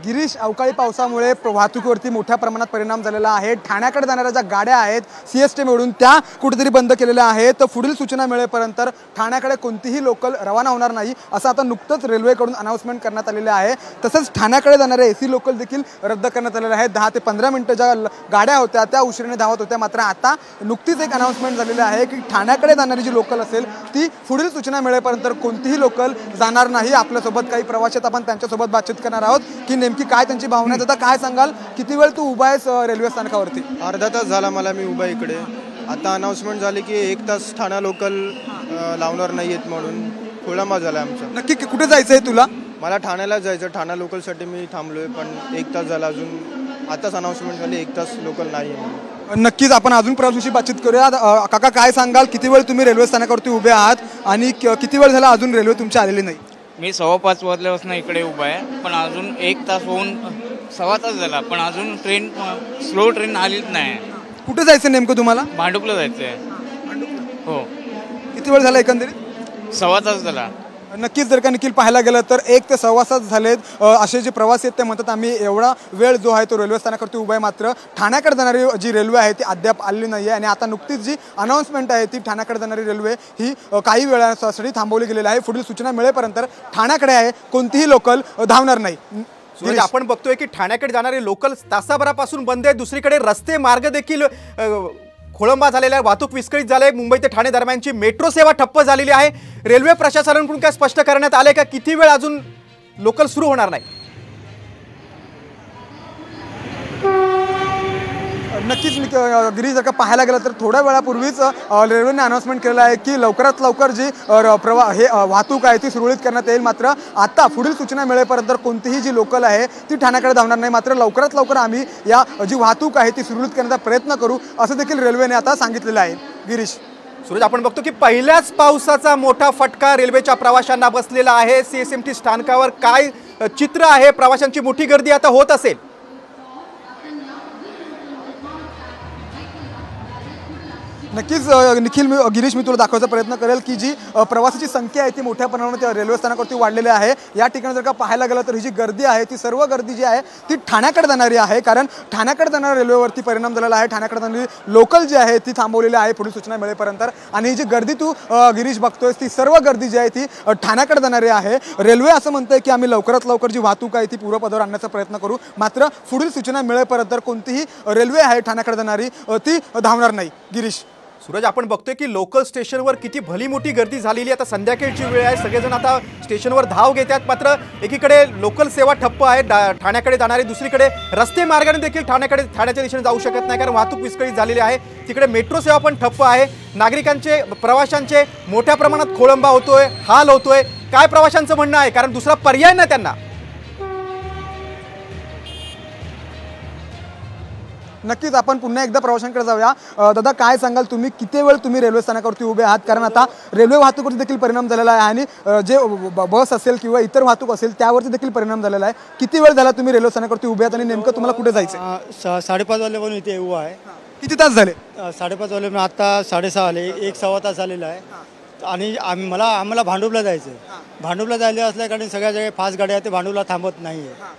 गिरीश, अवकाळी पावसामुळे वाहतुकीवरती मोठ्या प्रमाणात परिणाम झालेला आहे। ठाण्याकडे जाणाऱ्या ज्या गाड्या आहेत सीएसटी मिळून त्या कुठेतरी बंद केलेल्या आहेत। तर पुढील सूचना मिळेपर्यंत ठाण्याकडे कोणतीही लोकल रवाना होणार नाही असं आता नुकतंच रेल्वेकडून अनाउन्समेंट करण्यात आलेले आहे। तसंच ठाण्याकडे जाणारे एसी लोकल देखील रद्द करण्यात आलेले आहेत। 10 ते 15 मिनिटं ज्या गाड्या होत्या त्या उशिराने धावत होत्या, मात्र आता नुकतीच एक अनाउन्समेंट झालेली आहे की ठाण्याकडे जाणारी जी लोकल असेल ती पुढील सूचना मिळेपर्यंत कोणतीही लोकल जाणार नाही। आपल्यासोबत काही प्रवासी आहेत, आपण त्यांच्यासोबत बातचीत करणार आहोत की नेमकी काय त्यांची भावना आहे। आता काय सांगाल, किती वेळ तू उभा आहेस रेल्वे स्थानकावरती? अर्धा तास झाला मला मी उभा इकडे। आता अनाउन्समेंट झाली की 1 तास ठाणा लोकल लावणार नाही आहेत म्हणून खोळंबा झाला आमचा। नक्की कुठे जायचं आहे तुला? मला ठाण्याला जायचं, ठाणा लोकलसाठी मी थांबलोय, पण 1 तास झाला अजून आताच अनाउन्समेंट झाली 1 तास लोकल नाही आहे। नक्कीच आपण अजून प्रवाशांशी बातचीत करूया। काका, काय सांगाल, किती वेळ तुम्ही रेल्वे स्थानकावरती उभे आहात आणि किती वेळ झाला अजून रेल्वे तुमची आलेली नाही? मी 5:15 वाजल्यापासून इकडे उभा आहे, पण अजून 1 तास होऊन 1.25 तास झाला, पण अजून ट्रेन स्लो ट्रेन आलीच नाही। कुठे जायचं नेमकं तुम्हाला? भांडुपला जायचं आहे। हो। किती वेळ झाला एकंदरीत? 1.25 तास झाला। नक्कीच जर का निखिल पाहायला गेलं तर 1 ते 1.25 तास झालेत। असे जे प्रवासी आहेत ते म्हणतात आम्ही एवढा वेळ जो आहे तो रेल्वे स्थानकावरती उभा आहे, मात्र ठाण्याकडे जाणारी जी रेल्वे आहे ती अद्याप आलेली नाही आहे। आणि आता नुकतीच जी अनाउन्समेंट आहे ती ठाण्याकडे जाणारी रेल्वे ही काही वेळासाठी थांबवली गेलेली आहे। पुढील सूचना मिळेपर्यंत ठाण्याकडे आहे कोणतीही लोकल धावणार नाही। म्हणजे आपण बघतोय की ठाण्याकडे जाणारे लोकल तासाभरापासून बंद आहे। दुसरीकडे रस्ते मार्ग देखील खोळंबा झालेला आहे, वाहतूक विस्कळीत झाले। मुंबई ते ठाणे दरम्यानची मेट्रो सेवा ठप्प झालेली आहे। रेल्वे प्रशासनाकडून काय स्पष्ट करण्यात आले का किती वेळ अजून लोकल सुरू होणार नाही? नक्कीच गिरीश, जर का पाहायला गेलं तर थोड्या वेळापूर्वीच रेल्वेने अनाउन्समेंट केलं आहे की लवकरात लवकर जी वाहतूक आहे ती सुरळीत करण्यात येईल। मात्र आता पुढील सूचना मिळेपर्यंत कोणतीही जी लोकल आहे ती ठाण्याकडे धावणार नाही। मात्र लवकरात लवकर आम्ही या जी वाहतूक आहे ती सुरळीत करण्याचा प्रयत्न करू असं देखील रेल्वेने आता सांगितलेलं आहे। गिरीश, सूरज, आपण बघतो की पहिल्याच पावसाचा मोठा फटका रेल्वेच्या प्रवाशांना बसलेला आहे। सीएसएमटी स्थानकावर काय चित्र आहे? प्रवाशांची मोठी गर्दी आता होत असेल। नक्कीच निखिल, गिरीश, मी तुला दाखवायचा प्रयत्न करेल की जी प्रवासाची संख्या आहे ती मोठ्या प्रमाणात रेल्वे स्थानकावरती वाढलेली आहे। या ठिकाणी जर का पाहायला गेलं तर ही जी गर्दी आहे ती सर्व गर्दी जी आहे ती ठाण्याकडे जाणारी आहे, कारण ठाण्याकडे जाणाऱ्या रेल्वेवरती परिणाम झालेला आहे। ठाण्याकडे जाणारी लोकल जी आहे ती थांबवलेली आहे पुढील सूचना मिळेपर्यंत। आणि ही जी गर्दी तू गिरीश बघतोयस ती सर्व गर्दी जी आहे ती ठाण्याकडे जाणारी आहे। रेल्वे असं म्हणते की आम्ही लवकरात लवकर जी वाहतूक आहे ती पूर्वपदावर आणण्याचा प्रयत्न करू, मात्र पुढील सूचना मिळेपर्यंत कोणतीही रेल्वे आहे ठाण्याकडे जाणारी ती धावणार नाही। गिरीश, सूरज, आपण बघतोय की लोकल स्टेशनवर किती भली मोठी गर्दी झालेली। आता संध्याकाळची वेळ आहे, सगळेजण आता स्टेशनवर धाव घेतात। मात्र एकीकडे लोकल सेवा ठप्प आहे ठाण्याकडे जाणारी, दुसरीकडे रस्ते मार्गाने देखील ठाण्याच्या दिशेने जाऊ शकत नाही कारण वाहतूक विस्कळीत झालेली आहे। तिकडे मेट्रो सेवा पण ठप्प आहे। नागरिकांचे, प्रवाशांचे मोठ्या प्रमाणात खोळंबा होतोय, हाल होतोय। काय प्रवाशांचं म्हणणं आहे, कारण दुसरा पर्याय नाही त्यांना? नक्कीच आपण पुन्हा एकदा प्रवाशांकडे जाऊया। दादा, काय सांगाल, तुम्ही किती वेळ रेल्वे स्थानकावरती उभे आहात? कारण आता रेल्वे वाहतुकीवरती देखील परिणाम झालेला आहे आणि जे बस असेल किंवा इतर वाहतूक असेल त्यावरती देखील परिणाम झालेला आहे। किती वेळ झाला तुम्ही रेल्वे स्थानकावरती उभे आहात आणि नेमकं तुम्हाला कुठे जायचं? 5:30 वाजल्यापासून इथे उभा आहे। किती तास झाले? 5:30 वाजल्यापासून आता 6:30 आले, 1-1.25 तास झालेला आहे। आणि आम्हाला भांडुपला जायचं आहे। भांडुपला जायला असल्या कारण सगळ्या जागा फास्ट गाड्या आहेत, ते भांडुपला थांबत नाही आहे।